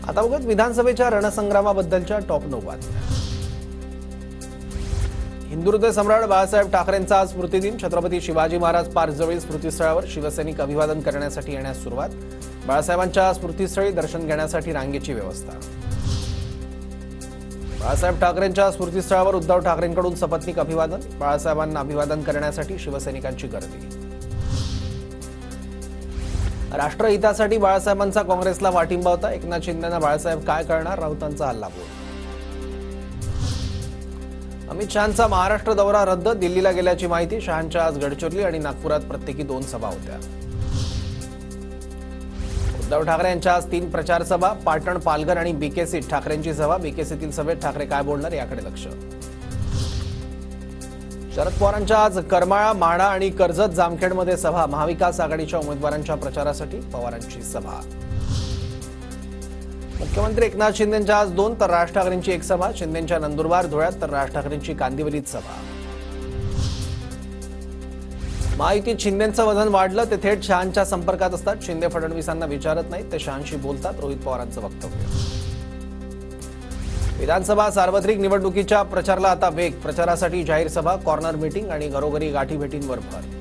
आता बघत विधानसभेच्या रणसंग्रामाबद्दलच्या टॉप 9 बातम्या। हिंदुहृदय सम्राट बाळासाहेब ठाकरेंचा आज स्मृतिदिन। छत्रपती शिवाजी महाराज पार्कजवळील स्मृतिस्थळावर शिवसैनिक अभिवादन करण्यासाठी येण्यास सुरुवात। बाळासाहेबांच्या स्मृतिस्थळी दर्शन घेण्यासाठी रांगेची व्यवस्था। बाळासाहेब ठाकरेंच्या स्मृतिस्थळावर उद्धव ठाकरेंकडून सपत्नीक अभिवादन। बाळासाहेबांना अभिवादन करण्यासाठी शिवसैनिकांची गर्दी। राष्ट्रहितासाठी बाळासाहेबांचा काँग्रेसला पाठिंबा होता। एकनाथ शिंदेंना बाळासाहेब काय करणार, राऊतांचा हल्लाबोल। अमित शहांचा महाराष्ट्र दौरा रद्द, दिल्लीला गेल्याची माहिती। शहांच्या आज गडचिरोली आणि नागपुरात प्रत्येकी 2 सभा होत्या। उद्धव ठाकरे यांच्या आज 3 प्रचार सभा। पाटण, पालघर आणि बीकेसीत ठाकरेंची सभा। बीकेसीतील सभेत ठाकरे काय बोलणार याकडे लक्ष। शरद पवारांच्या आज करमाळा, माढा आणि कर्जत जामखेडमध्ये सभा। महाविकास आघाडीच्या उमेदवारांच्या प्रचारासाठी पवारांची सभा। मुख्यमंत्री एकनाथ शिंदेंच्या आज 2 तर राज ठाकरेंची 1 सभा। शिंदेंच्या नंदुरबार, धुळ्यात तर राज ठाकरेंची कांदिवलीत सभा। महायुतीत शिंदेंचं वजन वाढलं, ते थेट शहांच्या संपर्कात असतात। शिंदे फडणवीसांना विचारत नाहीत, ते शहांशी बोलतात। रोहित पवारांचं वक्तव्य। विधानसभा सार्वत्रिक निवडणुकीच्या प्रचाराला आता वेग। प्रचारासाठी जाहीर सभा, कॉर्नर मीटिंग आणि घरोघरी गाठीभेटींवर भर।